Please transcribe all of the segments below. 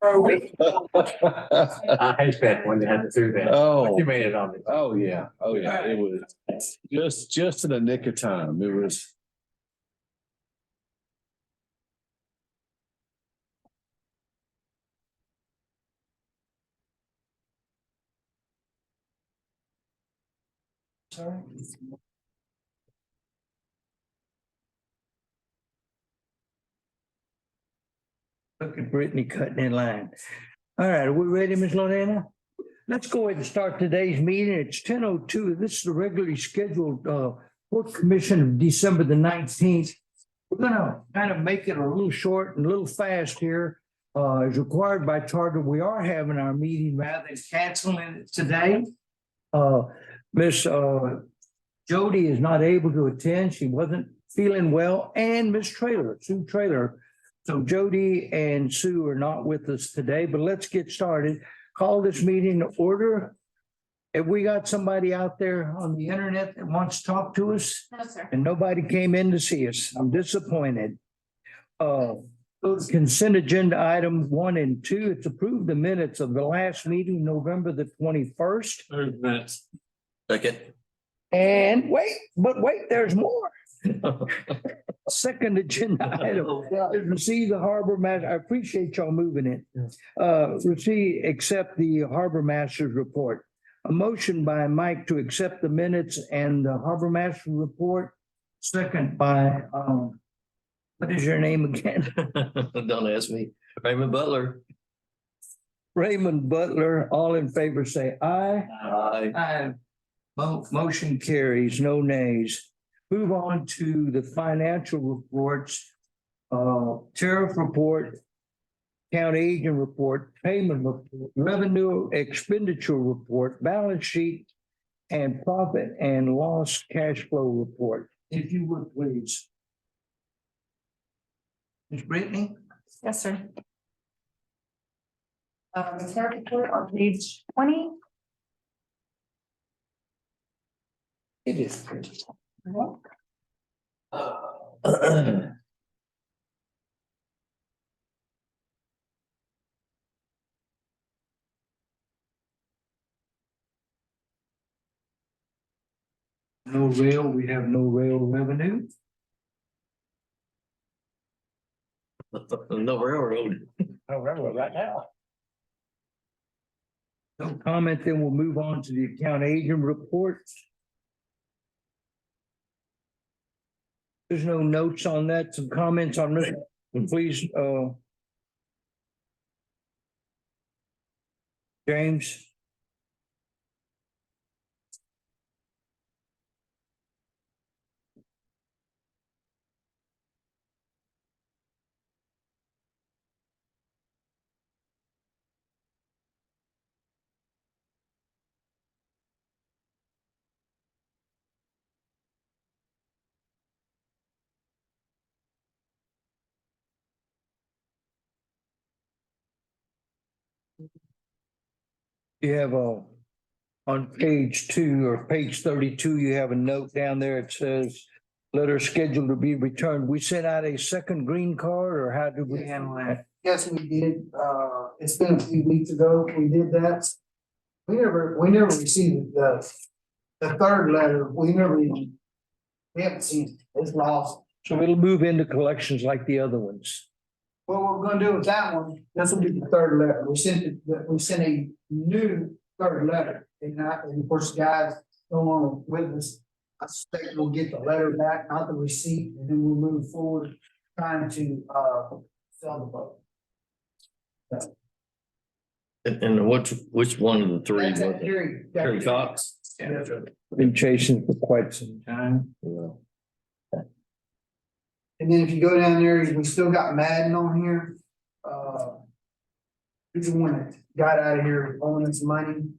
I hate that when they had to do that. Oh. You made it on me. Oh, yeah. Oh, yeah. It was just in the nick of time. It was. Sorry. Look at Brittany cutting in line. All right, are we ready, Ms. Lorena? Let's go ahead and start today's meeting. It's 10:02. This is the regularly scheduled Port Commission of December the 19th. We're gonna kind of make it a little short and a little fast here. As required by charter, we are having our meeting rather than canceling it today. Miss Jody is not able to attend. She wasn't feeling well, and Miss Sue Traylor. So Jody and Sue are not with us today, but let's get started. Call this meeting to order. Have we got somebody out there on the internet that wants to talk to us? No, sir. And nobody came in to see us. I'm disappointed. Consent agenda item 1 and 2, it's approved the minutes of the last meeting, November the 21st. Second. And wait, there's more. Second agenda item, is receive the harbor master. I appreciate y'all moving it. Accept the harbor master's report. A motion by Mike to accept the minutes and the harbor master report. Second by, what is your name again? Don't ask me. Raymond Butler. Raymond Butler. All in favor say aye. Aye. Aye. Motion carries, no nays. Move on to the financial reports. Tariff report, county agent report, payment report, revenue expenditure report, balance sheet, and profit and loss cash flow report. If you would, please. Ms. Brittany? Yes, sir. The tariff report on page 20. It is. No rail, we have no rail revenue. No railroad. No railroad right now. No comment, then we'll move on to the account agent report. There's no notes on that, some comments on this, please, James. You have on page 2 or page 32, you have a note down there. It says letter scheduled to be returned. We sent out a second green card, or how did we handle that? Yes, we did. It's been a few weeks ago. We did that. We never received the third letter. We haven't seen it. It's lost. So it'll move into collections like the other ones. What we're gonna do with that one, this will be the third letter. We sent a new third letter. And of course, the guys no longer with us. I suspect we'll get the letter back, not the receipt, and then we'll move forward trying to sell the boat. And which one of the three? That's was at it? Terry. Terry Cox? Yeah. Been chasing for quite some time. Yeah. And then if you go down there, we still got Madden on here. He's the one that got out of here owing us money.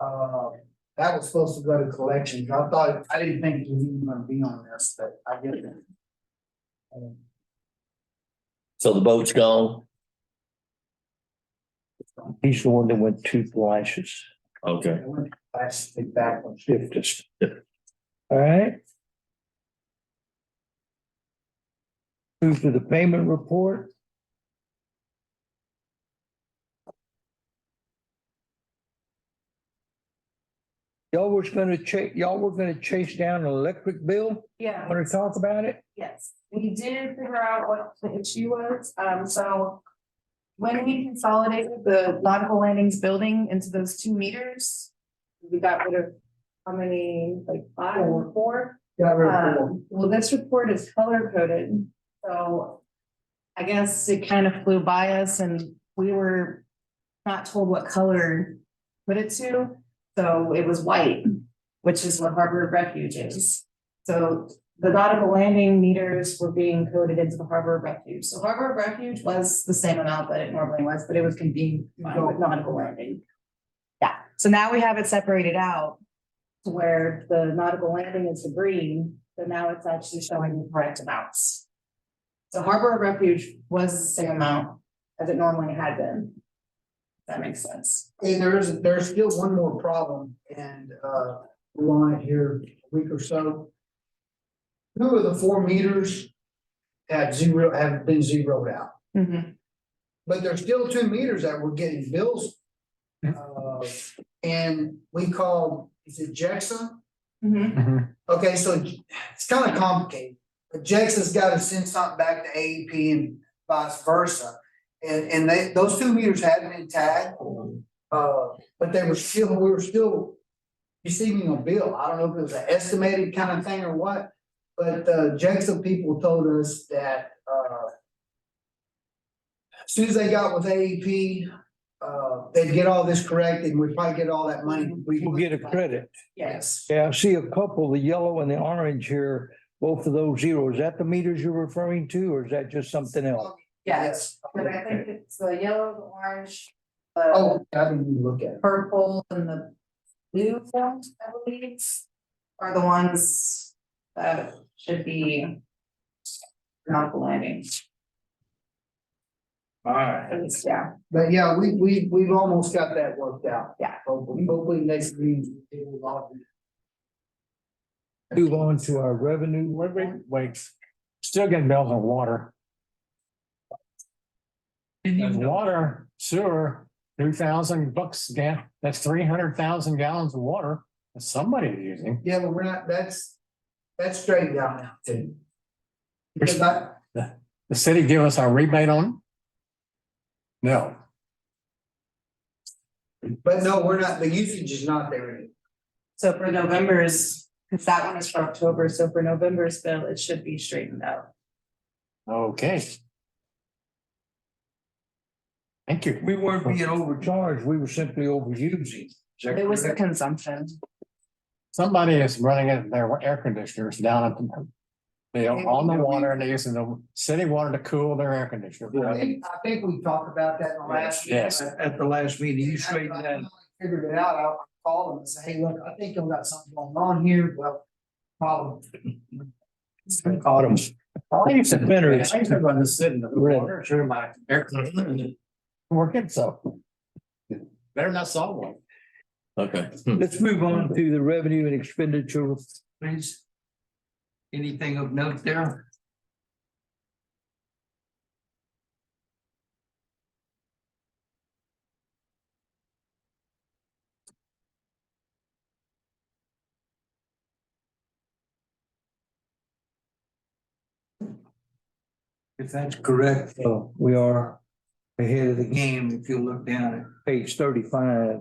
That was supposed to go to collections. I didn't think it was even gonna be on this, but I get it. So the boat's gone? He's the one that went 2 flashes. Okay. I went last back on. Swiftest. All right. Move to the payment report. y'all were gonna chase down an electric bill? Yeah. Want to talk about it? Yes, we did figure out what the issue was, so. When we consolidated the nautical landings building into those 2 meters. We got rid of how many, like 5 or 4? Got rid of four. Well, this report is color coded, so. I guess it kind of flew by us and we were not told what color to put it to. So it was white, which is what Harbor Refuge is. So the nautical landing meters were being coded into the Harbor Refuge. So Harbor Refuge was the same amount that it normally was, but it was convened with nautical landing. Yeah, so now we have it separated out to where the nautical landing is the green, but now it's actually showing the correct amounts. So Harbor Refuge was the same amount as it normally had been. If that makes sense. And there's still one more problem, and we're on it here a week or so. 2 of the 4 meters have been zeroed out, but there's still 2 meters that we're getting bills. And we called, is it JEXA? Okay, so it's kind of complicated, but JEXA's got to send something back to AEP and vice versa. And those 2 meters hadn't been tagged, but we were still receiving a bill. I don't know if it was an estimated kind of thing or what, but JEXA people told us that as soon as they got with AEP, they'd get all this corrected and we'd probably get all that money. We'll get a credit. Yes. Yeah, I see a couple, the yellow and the orange here, both of those zeros. Is that the meters you're referring to, or is that just something else? Yes, but I think it's the yellow, the orange, the Oh, I didn't even look at it. purple and the blue ones, I believe, are the ones that should be nautical landing. Alright. Yeah, But yeah, we've almost got that worked out. Yeah. Hopefully next week it will all be. Move on to our revenue. Wait, still getting bills on water. And water, sewer, $2,000 again, that's 300,000 gallons of water that somebody's using. Yeah, but we're not, that's straightened out now too. Because The city give us our rebate on? it? No, but no, we're not, the usage is not there anymore. so for November's, because that one is for October, so for November's bill, it should be straightened out. okay. Thank you. We weren't being overcharged, we were simply overusing. Is that It was the correct? consumption. Somebody is running it, their air conditioners down at the. They are on the water and they're using the city water to cool their air conditioner. I think we talked about that in the last. Yes. At the last meeting, you straightened that. Figured it out, I'll call them and say, hey, look, I think I've got something going on here, well, problem. Caught them. I used to Spinners. I used to run this in the water through my air conditioner. Working, so. Better not solve one. Okay. Let's move on to the revenue and expenditure, please. Anything of note there? If that's correct, we are ahead of the game. If you look down at page 35.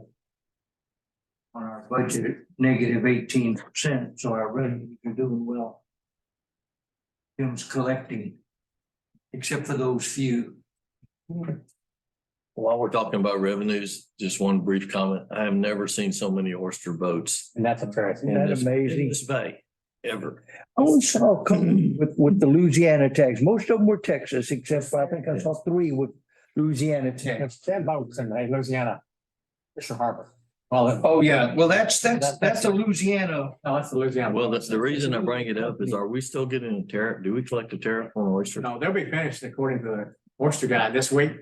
On our budget, negative 18%, so our revenues are doing well. Tim's collecting, except for those few. While we're talking about revenues, just one brief comment. I have never seen so many oyster boats And that's a fair thing. Isn't that amazing? in this bay, ever. I only saw a couple with the Louisiana tags. Most of them were Texas, except for I think I saw 3 with Louisiana tags. There's 10 boats in Louisiana. Fisher Harbor. Well, Oh, yeah, well, that's a Louisiana. no, that's the Louisiana. Well, that's the reason I bring it up is, are we still getting a tariff? Do we collect a tariff on oyster? No, they'll be finished according to the oyster guy this week.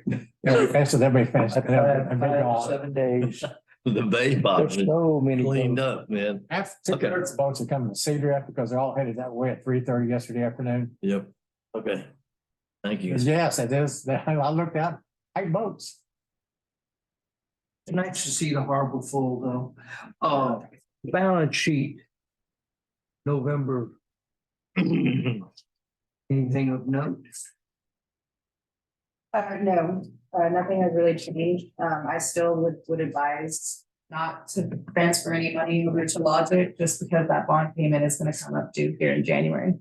They'll be finished, they'll be finished. They'll be gone. 7 days. The bay bottom There's is so many. cleaned boats. up, man. Half, 2/3 of the boats are coming to Cedar because they're all headed that way at 3:30 yesterday afternoon. Yep. Okay. Thank you. Yes, it is. I looked out, 8 boats. It's nice to see the harbor full though. balance sheet. November. Anything of note? No, nothing has really changed. I still would advise not to transfer any money over to Logic just because that bond payment is gonna come up due here in January.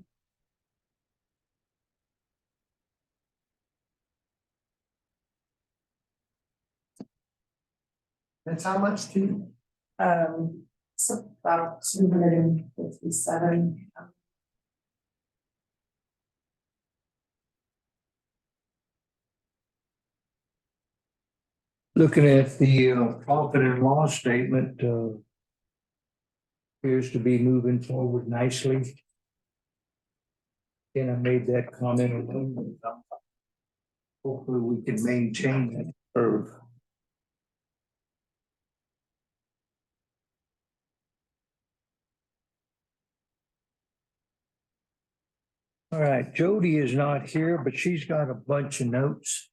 That's how much to, It's about 257. Looking at the profit and loss statement, appears to be moving forward nicely. And I made that comment. A moment ago. Hopefully we can maintain that curve. All right, Jody is not here, but she's got a bunch of notes.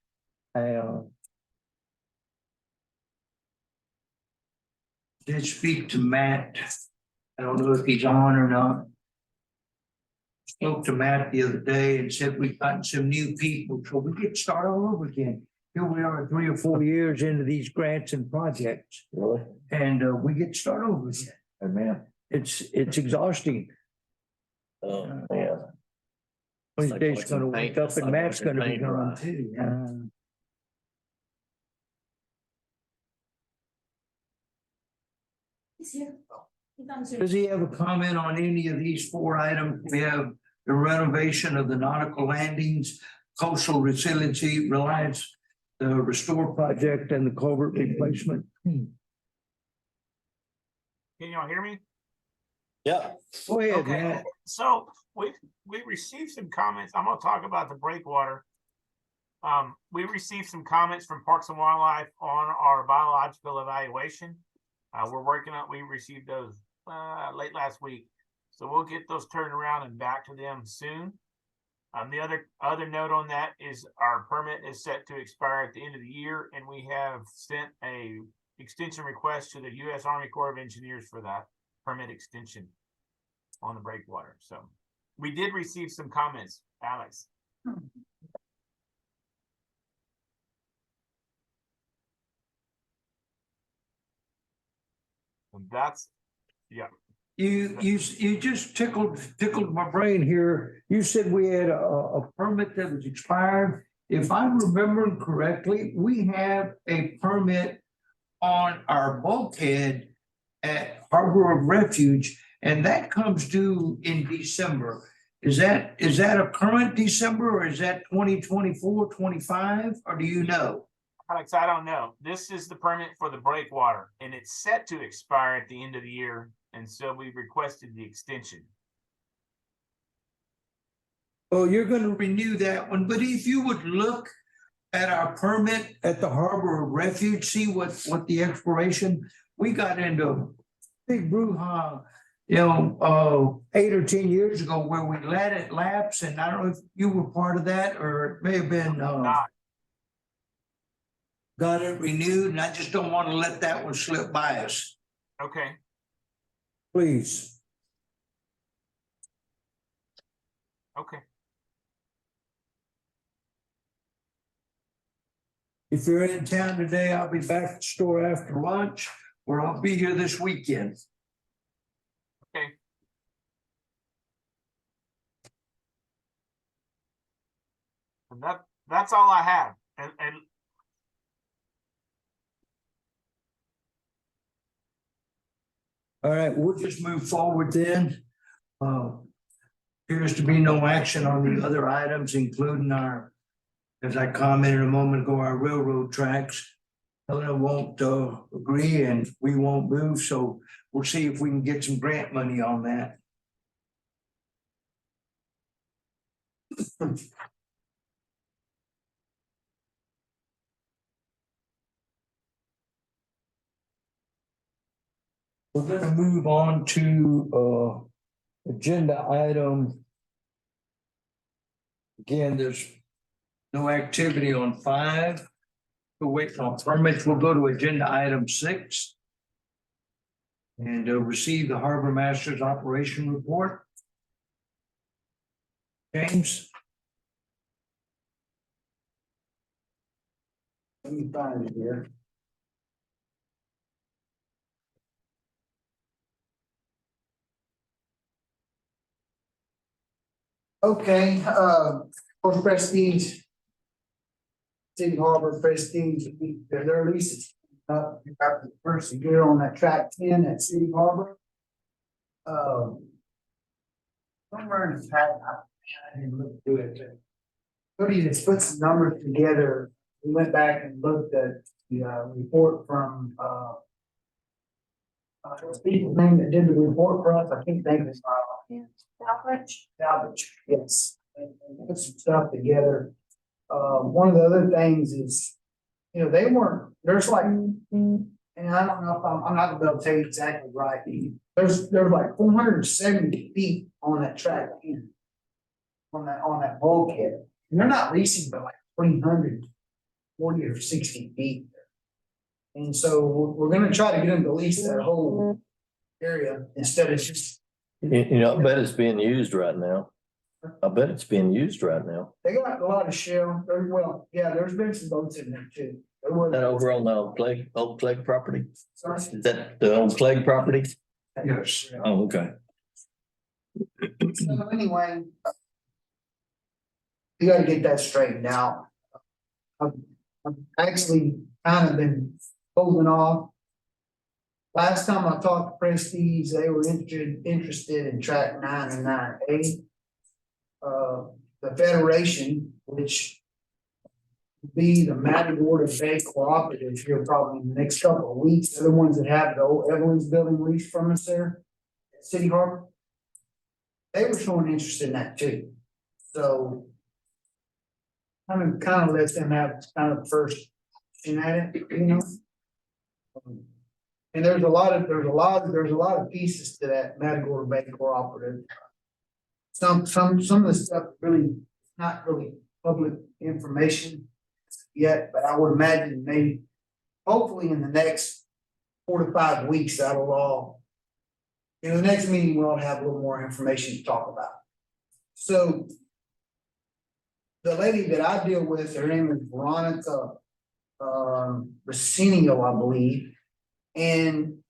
Did speak to Matt. I don't know if he's on or not. Spoke to Matt the other day and said we've gotten some new people, so we get started all over again. Here we are 3 or 4 years into these grants and projects. Really? And we get started over again. Man. It's exhausting. Oh, yeah. It's like Wednesday's watching gonna paint- wake up it's and like Matt's watching gonna be paint gone dry. too. He's here. He's on Zoom. Does he have a comment on any of these 4 items? We have the renovation of the nautical landings, coastal resiliency, reliance, the restore project and the culvert replacement. Can y'all hear me? Yeah. Go ahead, Okay, Matt. so we received some comments. I'm gonna talk about the breakwater. We received some comments from Parks and Wildlife on our biological evaluation. We received those late last week. So we'll get those turned around and back to them soon. The other note on that is our permit is set to expire at the end of the year, and we have sent a extension request to the U.S. Army Corps of Engineers for that permit extension on the breakwater. So we did receive some comments, Alex. And that's, yeah. You just tickled my brain here. You said we had a permit that was expired. If I'm remembering correctly, we have a permit on our bulkhead at Harbor of Refuge, and that comes due in December. Is that a current December or is that 2024, 25, or do you know? Alex, I don't know. This is the permit for the breakwater, and it's set to expire at the end of the year. And so we requested the extension. Oh, you're gonna renew that one, but if you would look at our permit at the Harbor of Refuge, see what the expiration, we got into a big brouhaha, 8 or 10 years ago where we let it lapse, and I don't know if you were part of that, or it may have been, Not, got it renewed, and I just don't want to let that one slip by us. okay. Please. Okay. If you're in town today, I'll be back at the store after lunch, or I'll be here this weekend. Okay. And that's all I have. And All right, we'll just move forward then. Appears to be no action on the other items, including our, as I commented a moment ago, our railroad tracks. Helena won't agree and we won't move, so we'll see if we can get some grant money on that. We're gonna move on to agenda item. Again, there's no activity on 5. We'll wait on permits. We'll go to agenda item 6. And receive the harbor master's operation report. James? Let me find it here. Okay, for Prestige. City Harbor Prestige, their leases. You got the first year on that track 10 at City Harbor. Somewhere in the track, I didn't look through it. Cody just put some numbers together. We went back and looked at the report from those people name that did the report for us. I can't think of his name. Salvage, yes. And put some stuff together. One of the other things is, you know, they weren't, there's like, and I don't know if I'm not gonna be able to tell you exactly right. There's like 470 feet on that track in. On that bulkhead. And they're not leasing but like 340 or 60 feet. And so we're gonna try to get them to lease that whole area instead of just, You know, I bet it's being used right now. I bet it's being used right now. they got a lot of shell. Well, yeah, there's been some boats in there too. There was- That over on the old Clegg property? Sorry. Is that the old Clegg property? Yes. Oh, okay. So anyway. We gotta get that straightened out. I've actually kind of been holding off. Last time I talked to Prestige, they were interested in track 9 and 9A. The Federation, which would be the Matagorda Bay Cooperative here probably in the next couple of weeks. They're the ones that have the old Evelyn's building lease from us there at City Harbor. They were showing interest in that too. So kind of let them have kind of first in at it, you know? And there's a lot of pieces to that Matagorda Bay Cooperative. Some of the stuff really not really public information yet, but I would imagine maybe hopefully in the next 4 to 5 weeks, that'll all. In the next meeting, we'll have a little more information to talk about. So. The lady that I deal with, her name is Veronica Rocinio, I believe. And,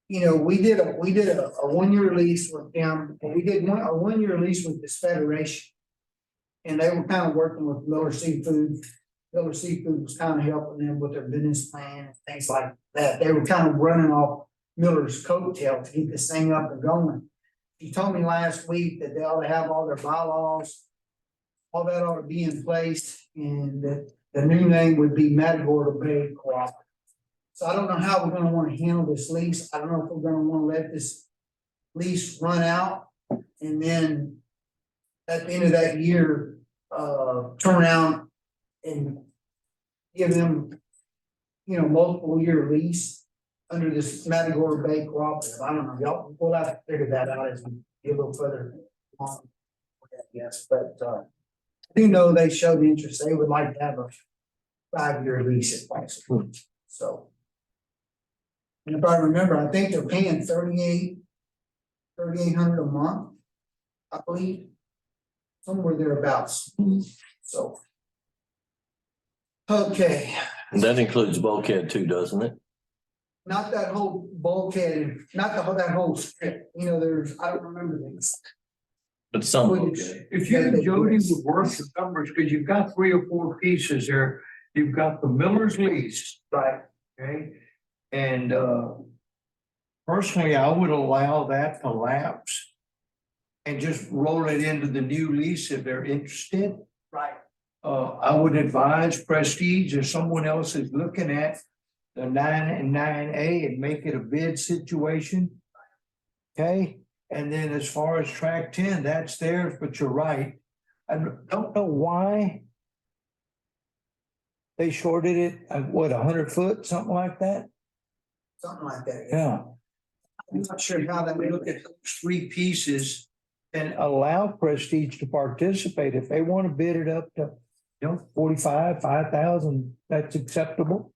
you know, we did a 1-year lease with them, and we did a 1-year lease with this federation. And they were kind of working with Miller Seafood. Miller Seafood was kind of helping them with their business plan and things like that. They were kind of running off Miller's coattail to keep this thing up and going. She told me last week that they ought to have all their bylaws. All that ought to be in place, and that the new name would be Matagorda Bay Cooperative. So I don't know how we're gonna want to handle this lease. I don't know if we're gonna want to let this lease run out and then at the end of that year, turn around and give them, you know, multiple year lease under this Matagorda Bay Cooperative. I don't know, y'all, we'll have to figure that out as we get a little further on. Yes, but I do know they showed interest. They would like to have a 5-year lease if possible. So. And if I remember, I think they're paying $3,800 a month, I believe. Somewhere thereabouts. So. Okay, That includes bulkhead too, doesn't it? not that whole bulkhead, not that whole strip, you know, I don't remember things. But some bulkhead. If you and Jody would work the numbers, because you've got 3 or 4 pieces there, you've got the Miller's lease, Right, okay? And personally, I would allow that to lapse and just roll it into the new lease if they're interested. right. I would advise Prestige or someone else is looking at the 9 and 9A and make it a bid situation. Okay, and then as far as track 10, that's theirs, but you're right. I don't know why they shorted it, what, 100 foot, something like that? Something like that. Yeah. I'm not sure how that We would look at those 3 pieces and allow Prestige to participate. If they want to bid it up to, 45, 5,000, that's acceptable.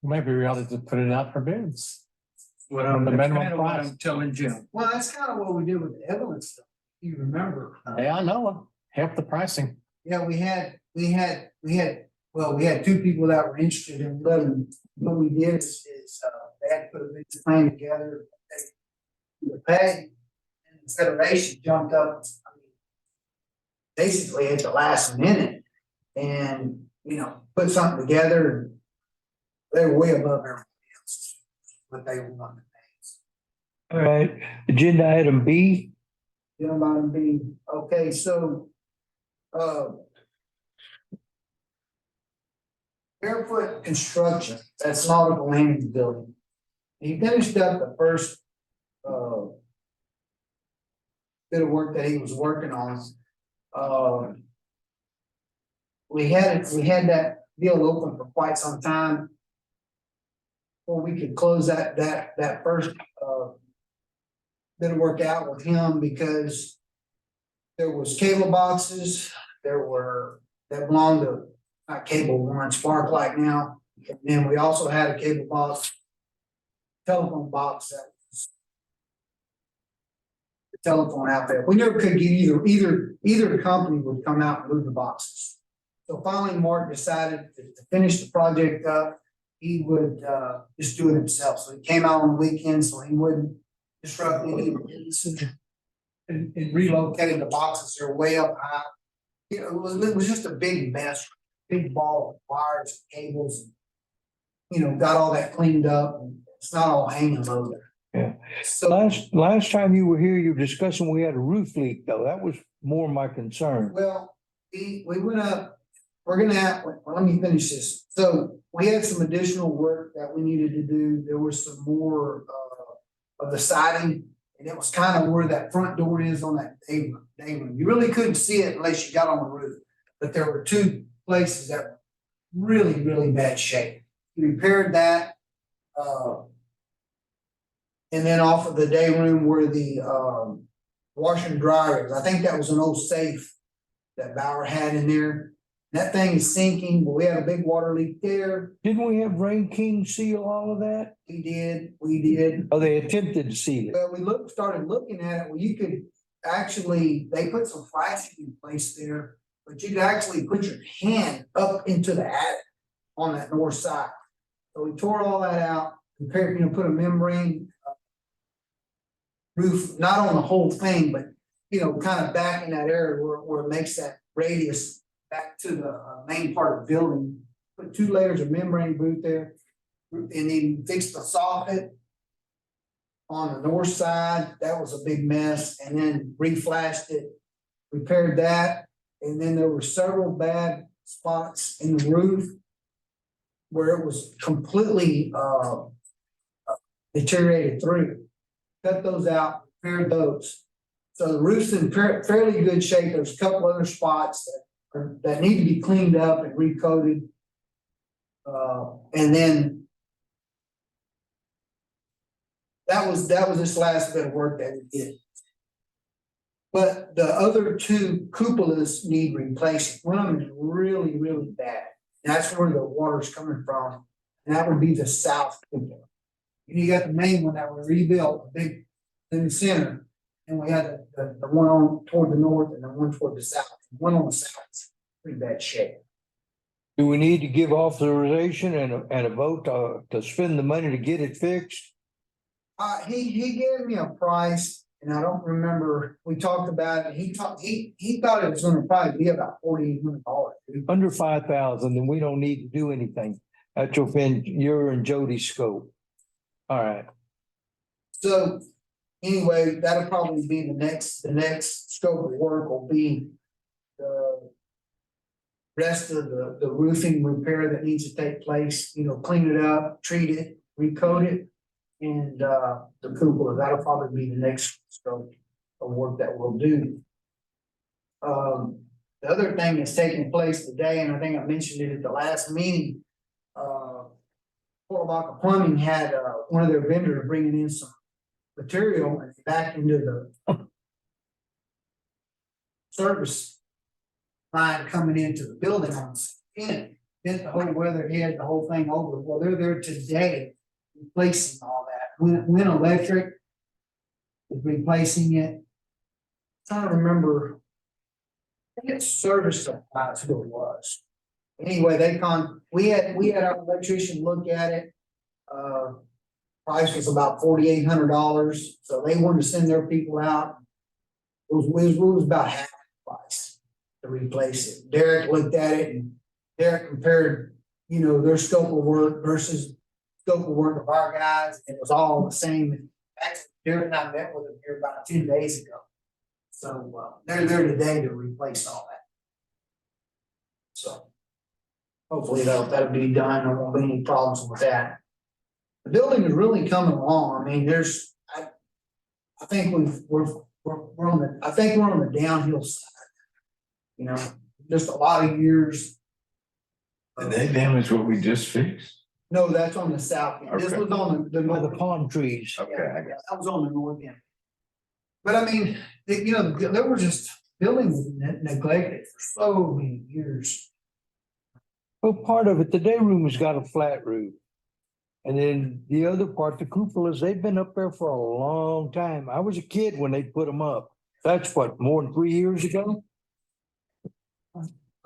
Maybe we ought to just put it out for bids. What I'm- I'm, the minimum kind of what price. I'm telling Jim. Well, that's kind of what we did with the Evelyn stuff. You remember? Yeah, I know, help the pricing. Yeah, we had two people that were interested in letting, what we did is, they had to put a big plan together. The pay and the federation jumped up. I mean, basically at the last minute and, put something together. And they were way above everybody else, what they wanted to pay. All right, agenda item B. Okay, so, Barefoot Construction, that's nautical landing building. He finished up the first, bit of work that he was working on. We had that deal open for quite some time. Before we could close that first, bit of work out with him because there was cable boxes, that belonged to, not Cable One, Sparklight now. And then we also had a cable box, telephone box that was the telephone out there. We never could get either company would come out and move the boxes. So finally, Mark decided to finish the project up. He would just do it himself. So he came out on the weekend so he wouldn't disrupt any and relocated the boxes. They're way up high. It was just a big mess, big ball of wires, cables. Got all that cleaned up and it's not all hanging low there. Yeah. So, Last time you were here, you were discussing we had a roof leak though. That was more my concern. well, we went up, we're gonna have, well, let me finish this. So we had some additional work that we needed to do. There was some more, of the siding. And it was kind of where that front door is on that day room. You really couldn't see it unless you got on the roof. But there were two places that were really, really bad shape. We repaired that. And then off of the day room where the washer and dryer is. I think that was an old safe that Bauer had in there. That thing is sinking, but we had a big water leak there. Didn't we have Rain King seal all of that? We did. Oh, they attempted to seal it. Well, we started looking at it, well, you could actually, they put some flashing in place there, but you could actually put your hand up into the attic on that north side. So we tore all that out, put a membrane roof, not on the whole thing, but, kind of back in that area where it makes that radius back to the main part of the building. Put 2 layers of membrane boot there, and then fixed the soffit on the north side. That was a big mess, and then reflashed it, repaired that, and then there were several bad spots in the roof where it was completely deteriorated through. Cut those out, repaired those. So the roof's in fairly good shape. There's a couple other spots that need to be cleaned up and recoated. And then that was this last bit of work that we did. But the other 2 cupolas need replacing. One of them is really, really bad. That's where the water's coming from. And that would be the south cupola. And you got the main one that we rebuilt, big in the center. And we had the one on toward the north and the one toward the south. The one on the south is pretty bad shape. Do we need to give authorization and a vote to spend the money to get it fixed? He gave me a price and I don't remember, we talked about it. He thought it was gonna probably be about $4,800. Under 5,000, then we don't need to do anything. That's within your and Jody's scope. All right. So anyway, that'll probably be the next scope of work will be the rest of the roofing repair that needs to take place, clean it up, treat it, recoat it. And the cupola, that'll probably be the next scope of work that we'll do. The other thing that's taking place today, and I think I mentioned it at the last meeting, Fort Baca Plumbing had one of their vendors bringing in some material back into the service line coming into the building on the end. bent the whole weatherhead, the whole thing over. Well, they're there today replacing all that. Win Electric is replacing it. Trying to remember. I think it's Service Supplies who it was. Anyway, we had our electrician look at it. Price was about $4,800, so they wanted to send their people out. It was about half the price to replace it. Derek looked at it and Derek compared, their scope of work versus scope of work of our guys. It was all the same. Actually, Derek and I met with them here about 2 days ago. So they're there today to replace all that. So hopefully that'll be done. There won't be any problems with that. The building is really coming along. I mean, I think we're on the downhill side. Just a lot of years. And that damage what we just fixed? No, that's on the south end. This Okay. was on the By north. the palm trees. Okay, I got That was on the north end. But I mean, there were just buildings neglected for so many years. Well, part of it, the day room has got a flat roof. And then the other part, the cupolas, they've been up there for a long time. I was a kid when they put them up. That's what, more than 3 years ago?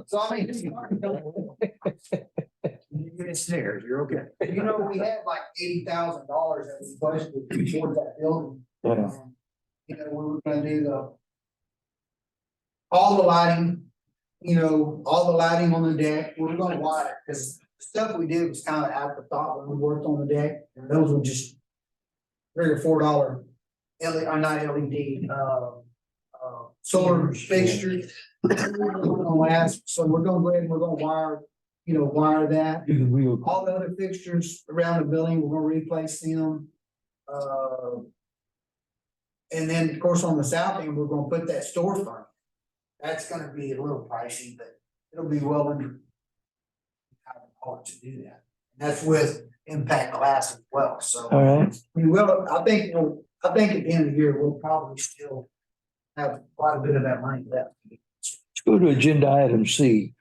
So I mean, You get stairs, you're okay. we had like $80,000 that we budgeted towards that building. Yeah. We were gonna do all the lighting, all the lighting on the deck. We were gonna wire it, because the stuff we did was kind of afterthought when we worked on the deck. And those were just $3 or $4 LED, or not LED, solar fixtures. So we're gonna go ahead and we're gonna wire that. Do the real. All the other fixtures around the building, we're gonna replace them. And then, of course, on the south end, we're gonna put that storefront. That's gonna be a little pricey, but it'll be well under hard to do that. And that's with impact glass as well, so. All right. We will, I think at the end of the year, we'll probably still have quite a bit of that money left. Let's go to agenda item C.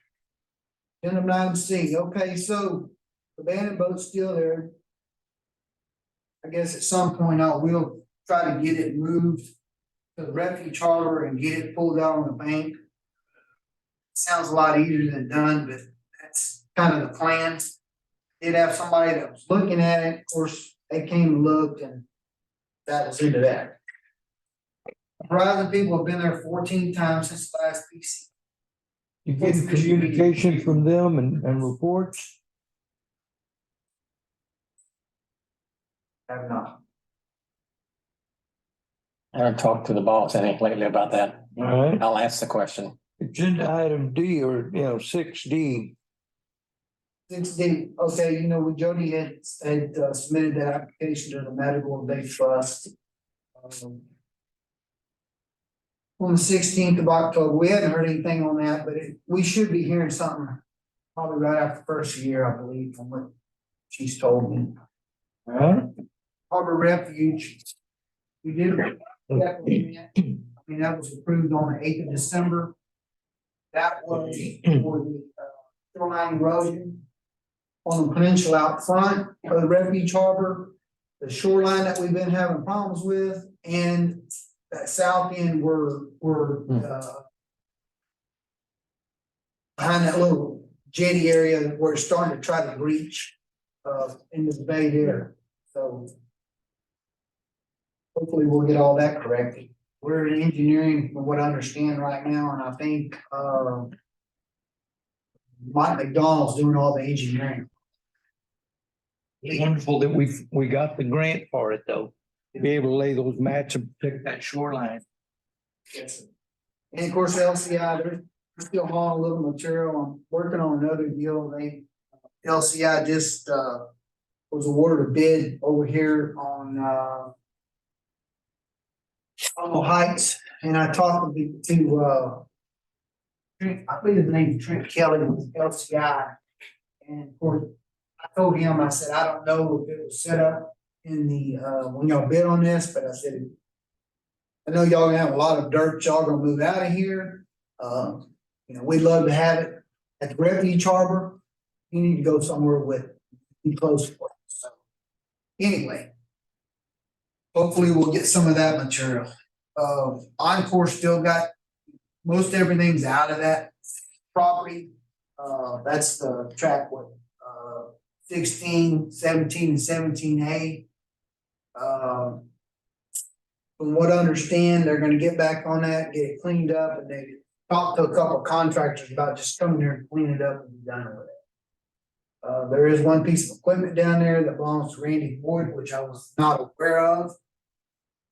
Item 9C, okay, so the abandoned boat's still there. I guess at some point we'll try to get it moved to the refuge harbor and get it pulled out on the bank. Sounds a lot easier than done, but that's kind of the plan. Did have somebody that was looking at it, of course, they came and looked, and that was into that. Horizon people have been there 14 times since the last PC. You get communication from them and reports? Have not. I haven't talked to the boss any lately about that. All right. I'll ask the question. Agenda item D or 6D. 6D, okay, Jody had submitted that application to the medical and day trust. On the 16th of October, we hadn't heard anything on that, but we should be hearing something probably right after the first year, I believe, from what she's told me. All right. Harbor Refuge. We did. I mean, that was approved on the 8th of December. That was for the shoreline erosion on the peninsula out front of the refuge harbor, the shoreline that we've been having problems with, and that south end were behind that little jetty area where it's starting to try to breach into the bay there. So hopefully we'll get all that corrected. We're in engineering from what I understand right now, and I think Mike McDonald's doing all the engineering. Wonderful that we got the grant for it though, to be able to lay those mats and protect that shoreline. Yes. And of course, LCI, they're still hauling a little material. I'm working on another deal. LCI just was awarded a bid over here on Heights, and I talked to Trent, I believe his name is Trent Kelly with LCI. And of course, I told him, I said, I don't know if it was set up in the when y'all bid on this, but I said, I know y'all gonna have a lot of dirt, y'all gonna move out of here. We'd love to have it at the refuge harbor. you need to go somewhere with, be close. to it. So, anyway. Hopefully we'll get some of that material. Encore still got, most everything's out of that property. That's the track with, 16, 17, and 17A. From what I understand, they're gonna get back on that, get it cleaned up, and they talked to a couple of contractors about just coming there and clean it up and be done with it. There is one piece of equipment down there that belongs to Randy Boyd, which I was not aware of.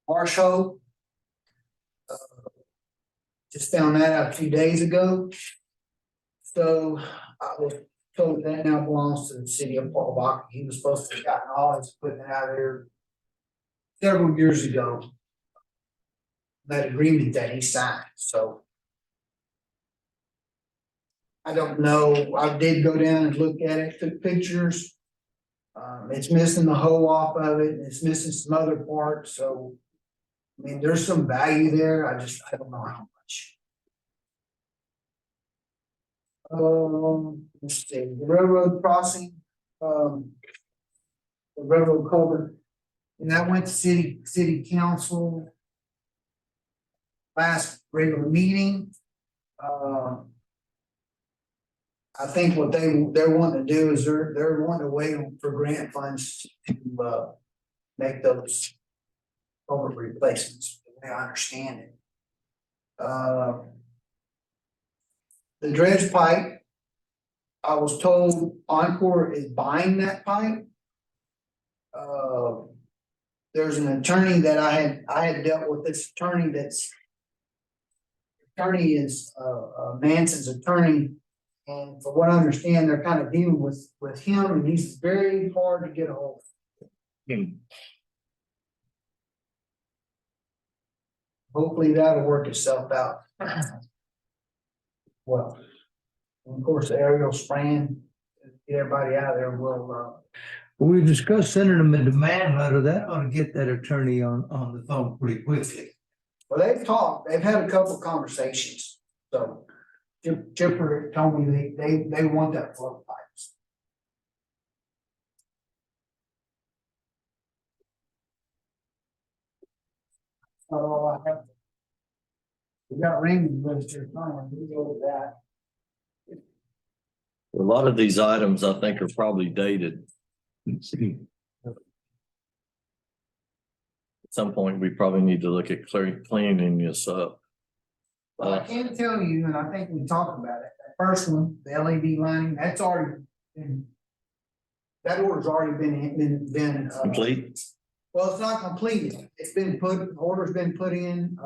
Marshall. Just found that out 2 days ago. So I was told that now belongs to the city of Paul Bach. He was supposed to have gotten all his equipment out of there several years ago. That agreement that he signed, so. I don't know, I did go down and look at it, took pictures. It's missing the hoe off of it, and it's missing some other parts, so. I mean, there's some value there, I don't know how much. Let's see, the railroad crossing, the railroad culvert. And that went to city council. Last regular meeting. I think what they're wanting to do is they're wanting to wait for grant funds to make those culvert replacements, the way I understand it. The dredge pipe, I was told Encore is buying that pipe. There's an attorney that I had dealt with this attorney attorney is Manson's attorney. And from what I understand, they're kind of dealing with him, and he's very hard to get a hold of. Hopefully that'll work itself out. Well, and of course, the aerial spraying, get everybody out of there will, We discussed sending them a demand letter. That ought to get that attorney on the phone pretty quickly. well, they've had a couple of conversations, so. Chipper told me they want that float pipes. Not all I have. We got Raymond registered, we go with that. A lot of these items I think are probably dated. At some point, we probably need to look at cleaning this up. Well, I can tell you, and I think we talked about it, that first one, the LED lining, that's already been. That order's already been. Complete? Well, it's not completed, it's been put, order's been put in,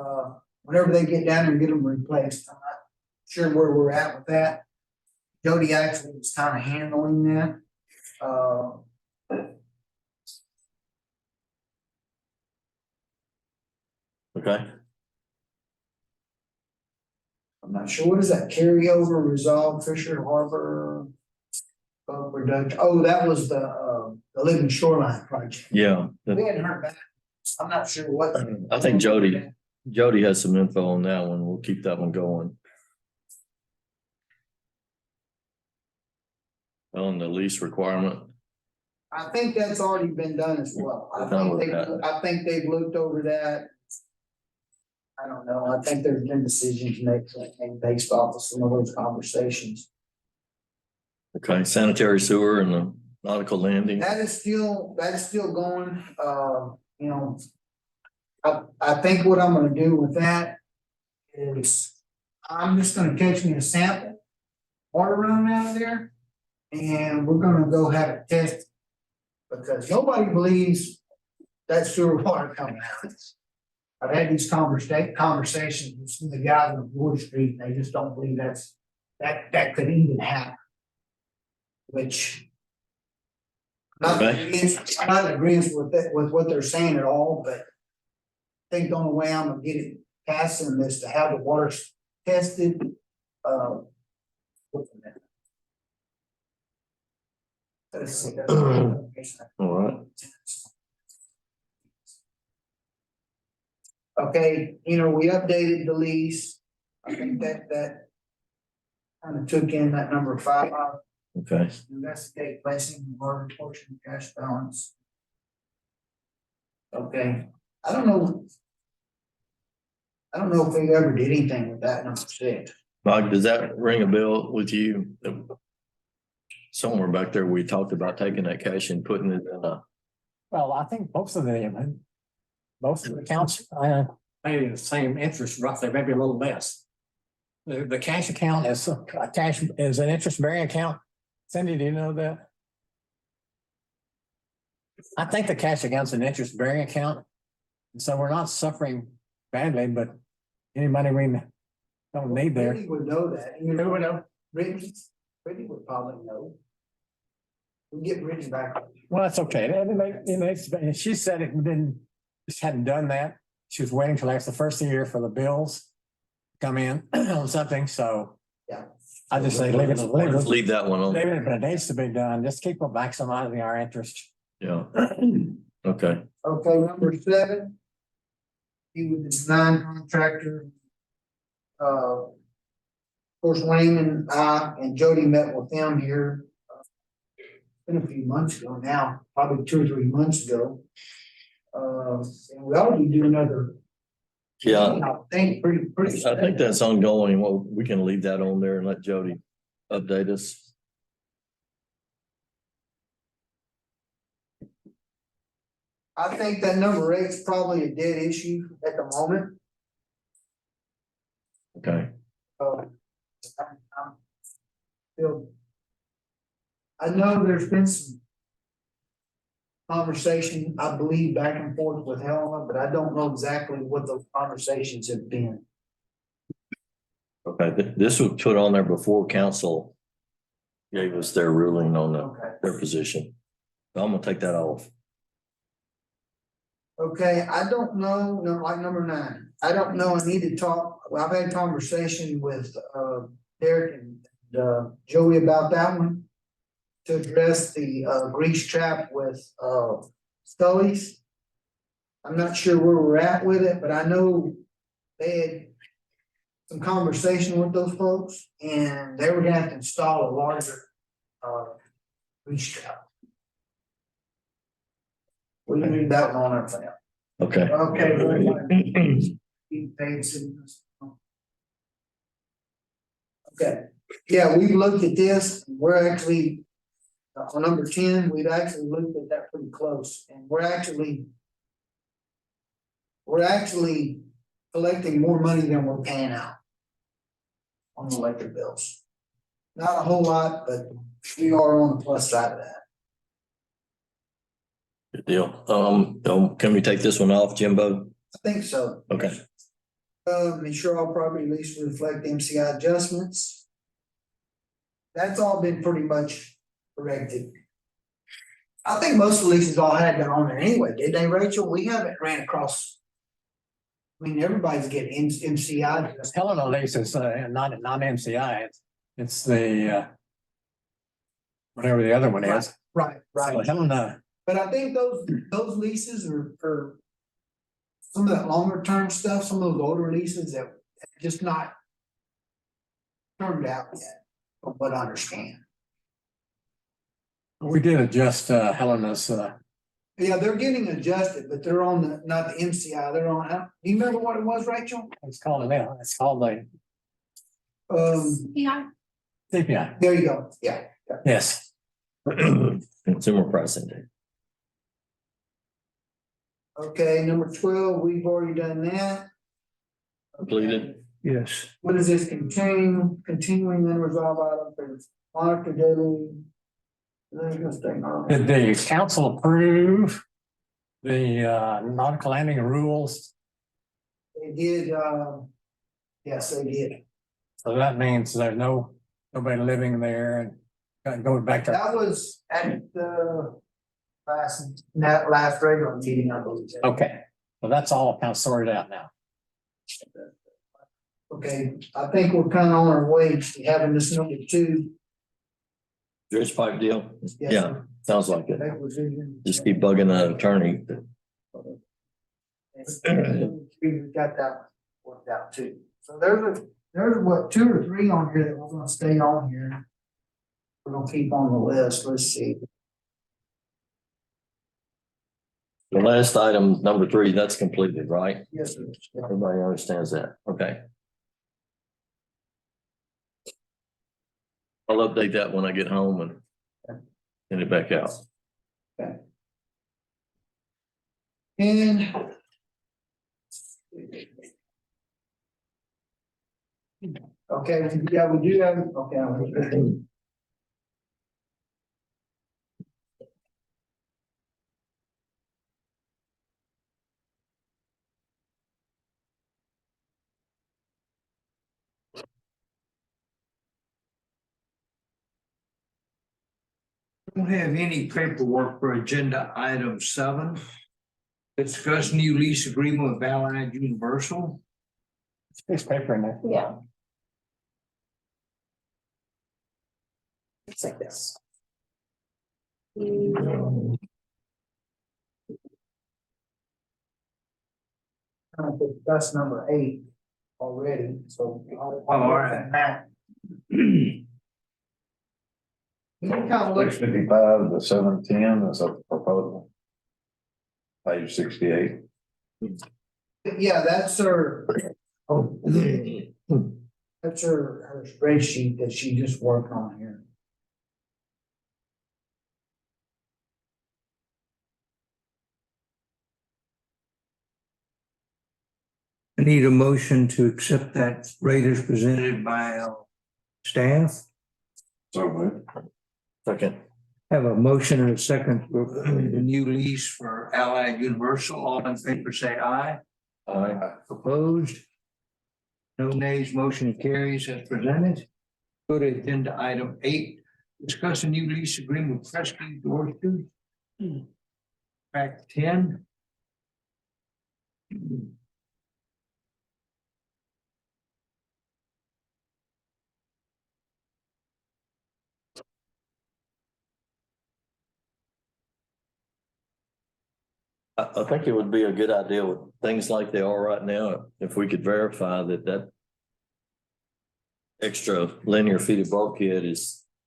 whenever they get down there and get them replaced, I'm not sure where we're at with that. Jody actually was kind of handling that, Okay. I'm not sure, what is that carryover resolve Fisher Harbor? Reduction, oh, that was the Living Shoreline project. Yeah. We hadn't heard back, I'm not sure what. I think Jody has some info on that one. We'll keep that one going. On the lease requirement. I think that's already been done as well. Done with that. I think they've looked over that. I don't know, I think there's been decisions made based off of some of those conversations. Okay, sanitary sewer and the nautical landing. That is still going, you know. I think what I'm gonna do with that is, I'm just gonna catch me a sample. Water running out of there, and we're gonna go have it tested. Because nobody believes that sewer water coming out. I've had these conversations with some of the guys on Ward Street, and they just don't believe that could even happen. Which. I'm not in agreement with what they're saying at all, but. I think the only way I'm gonna get it past them is to have the water tested. Let's see. All right. Okay, you know, we updated the lease. I think that kind of took in that number 5. Okay, Investigate placing the larger portion of cash balance. Okay, I don't know. I don't know if we ever did anything with that number six. Mike, does that ring a bell with you? Somewhere back there, we talked about taking that cash and putting it in a, Well, I think most of them, most of the accounts, pay the same interest roughly, maybe a little less. The cash account is, cash is an interest bearing account. Cindy, do you know that? I think the cash account's an interest bearing account. And so we're not suffering badly, but any money we don't need there. Brittany would know that. Who would know? Brittany would probably know. We get Brittany back. Well, that's okay. She said it didn't, just hadn't done that. She was waiting till after the first of the year for the bills to come in on something, so. Yeah. I just say leave it, leave that one on. leave it, but it needs to be done. Just keep maximizing our interest. Yeah. Okay, Okay, number 7. He was the design contractor. Of course, Wayne and I and Jody met with them here. Been a few months ago now, probably 2 or 3 months ago. And we ought to do another. yeah, I think pretty. I think that's ongoing. Well, we can leave that on there and let Jody update us. I think that number 8 is probably a dead issue at the moment. Okay, I'm still. I know there's been some conversation, I believe, back and forth with Helena, but I don't know exactly what those conversations have been. okay, this was put on there before council gave us their ruling on Okay. their position. So I'm gonna take that off. Okay, I don't know, no, like number 9, I don't know, I need to talk, well, I've had a conversation with Derek and Joey about that one. To address the grease trap with Scully's. I'm not sure where we're at with it, but I know they had some conversation with those folks and they were gonna have to install a larger grease trap. We can read that one on our plan. Okay. Okay. very good. He paid some- Okay, yeah, we've looked at this, we're actually. On number 10, we've actually looked at that pretty close, and we're actually collecting more money than we're paying out. On the electric bills. Not a whole lot, but we are on the plus side of that. Good deal. Can we take this one off, Jimbo? I think so. Okay. Ensure all property leases reflect MCI adjustments. That's all been pretty much corrected. I think most of the leases all had that on there anyway, did they, Rachel? We haven't ran across. I mean, everybody's getting MCI. Helena lease is not MCI, it's the whatever the other one is. Right, So right. Helena, But I think those leases are some of that longer term stuff, some of those older leases that just not turned out yet, from what I understand. we did adjust Helena's, Yeah, they're getting adjusted, but they're on the, not the MCI, they're on, do you remember what it was, Rachel? it's called the Yeah. CPI, There you go, yeah. yes. Consumer price index. Okay, number 12, we've already done that. Completed. Yes. What does this contain? Continuing unresolved items, monitor daily. Did the council approve the nautical landing rules? They did, yes, they did. So that means there's nobody living there and going back to, That was at the last regular meeting, I believe. okay, so that's all kind of sorted out now. Okay, I think we're kind of on our way to having this number 2. Dredge pipe deal? Yes, Yeah, sir. sounds like it. That was in- Just keep bugging an attorney. We got that worked out too. So there's what, 2 or 3 on here that we're gonna stay on here. We're gonna keep on the list. Let's see. The last item, number 3, that's completed, right? Yes, sir. Everybody understands that. Okay. I'll update that when I get home and send it back out. And. Okay, yeah, we do have, okay. Don't have any paperwork for agenda item 7. Discuss new lease agreement with Allied Universal. There's paper in there. Yeah. It's like this. That's number 8 already, so. All right. You can kind of look, 655 to 710 is a proposal. Page 68. yeah, that's her. That's her spreadsheet that she just worked on here. I need a motion to accept that rate as presented by our staff. So moved. Second. Have a motion and a second to approve the new lease for Allied Universal. All in favor, say aye. Aye. Opposed? No nays, motion carries as presented. Go to agenda item 8, discuss a new lease agreement with Prestige Orchard. Track 10. I think it would be a good idea with things like they are right now, if we could verify that extra linear feet of bulkhead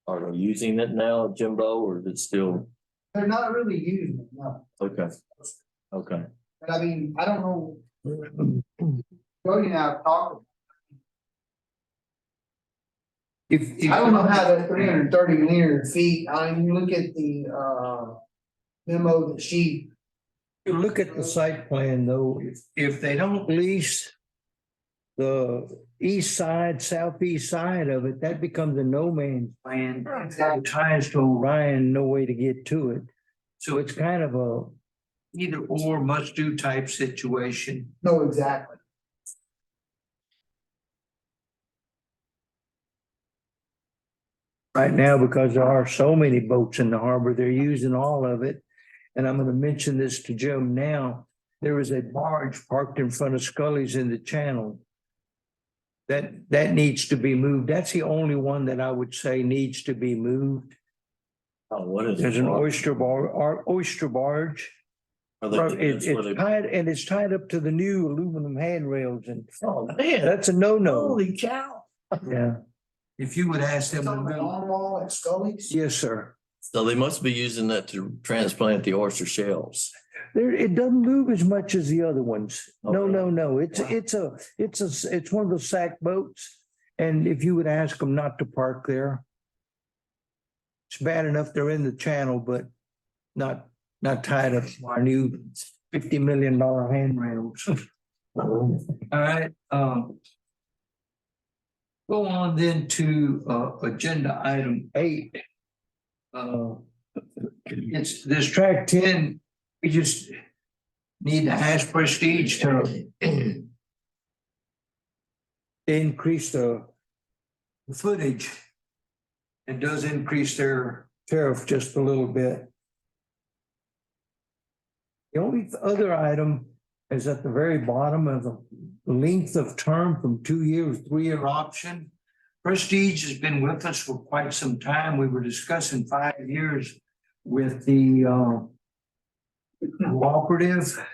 are they using it now, Jimbo, or is it still? They're not really using it, no. Okay. Okay. But I mean, I don't know. Jody and I have talked. If I don't know how that 330 linear feet, I mean, you look at the memo that she. you look at the site plan though, if they don't lease the east side, southeast side of it, that becomes a no man's land. That ties to Orion, no way to get to it. So it's kind of a either or must do type situation. No, exactly. Right now, because there are so many boats in the harbor, they're using all of it. And I'm gonna mention this to Jim now. There is a barge parked in front of Scully's in the channel. That needs to be moved. That's the only one that I would say needs to be moved. Oh, what is it? There's an oyster barge. Are they- It's tied, and it's tied up to the new aluminum handrails, and Oh, man. that's a no-no. Holy cow. Yeah. If you would ask them to Something move. on wall at Scully's. Yes, sir. So they must be using that to transplant the oyster shells. There, it doesn't move as much as the other ones. No, Okay. no. It's one of those sack boats. And if you would ask them not to park there. It's bad enough they're in the channel, but not tied up to our new $50 million handrails. All right, go on then to agenda item 8. It's this track 10, we just need to ask Prestige to increase the footage. It does increase their tariff just a little bit. The only other item is at the very bottom of the length of term from 2 years, 3-year option. Prestige has been with us for quite some time. We were discussing 5 years with the cooperative.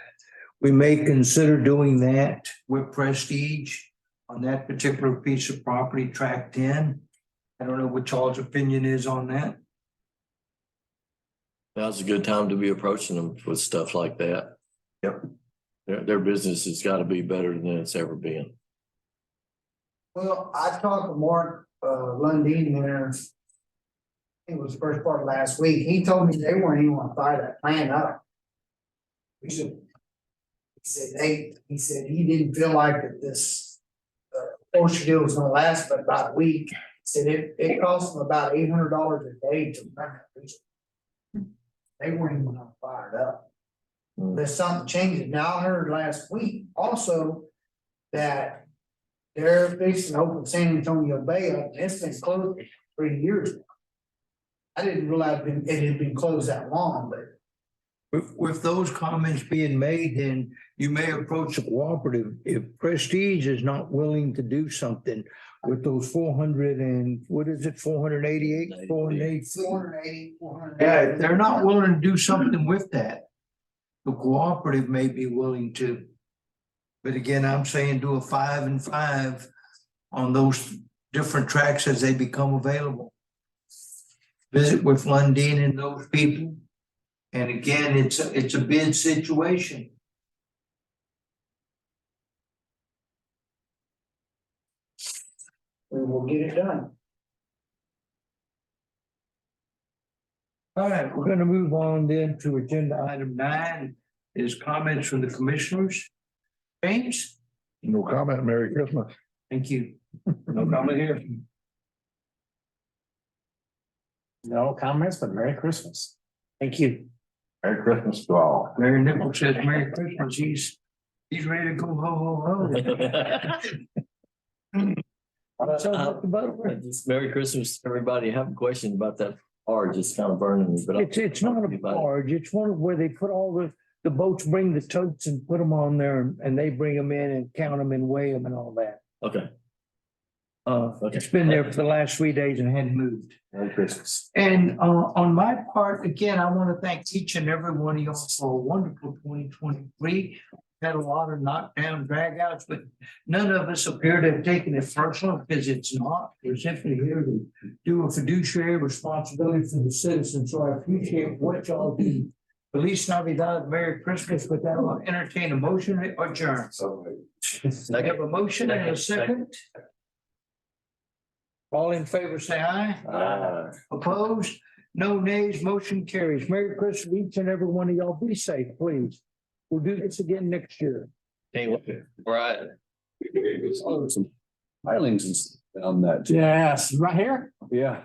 We may consider doing that with Prestige on that particular piece of property, track 10. I don't know what y'all's opinion is on that. Now's a good time to be approaching them with stuff like that. Yep. Their business has got to be better than it's ever been. Well, I talked to Mark, Lundin there. It was the first part of last week. He told me they weren't even gonna fire that plan up. He said he didn't feel like that this, Porsche deal was gonna last but about a week. He said it cost him about $800 a day to run that. They weren't even gonna fire it up. There's something changing. Now I heard last week also that they're fixing to open San Antonio Bay up, and it's been closed for 3 years now. I didn't realize it had been closed that long, but With those comments being made, then you may approach a cooperative. If Prestige is not willing to do something with those 400 and, what is it, 488, 480? 480, 400. Yeah, if they're not willing to do something with that, the cooperative may be willing to. But again, I'm saying do a 5 and 5 on those different tracks as they become available. Visit with Lundin and those people. And again, it's a bid situation. We will get it done. All right, we're gonna move on then to agenda item 9 is comments from the commissioners. James, No comment, Merry Christmas. thank you. No comment here. No comments, but Merry Christmas. Thank you. Merry Christmas to all. Larry Nichols says Merry Christmas. He's ready to go ho, ho, ho. So, Merry Christmas, everybody. I have a question about that barge. It's kind of burning me, but. It's not a barge. It's one where they put all the boats, bring the totes and put them on there and they bring them in and count them and weigh them and all that. Okay. It's been there for the last 3 days and hadn't moved. Merry Christmas. And on my part, again, I want to thank each and every one of y'all for a wonderful 2023. Had a lot of knockdown dragouts, but none of us appear to have taken it personal because it's not. We're simply here to do a fiduciary responsibility for the citizens. So I appreciate what y'all do. Feliz Navidad, Merry Christmas. With that, I'll entertain a motion to adjourn. So. I have a motion and a second. All in favor, say aye. Opposed? No nays, motion carries. Merry Christmas, each and every one of y'all. Be safe, please. We'll do this again next year. Anyway, right. Some filings and stuff on that. Yes, right here. Yeah.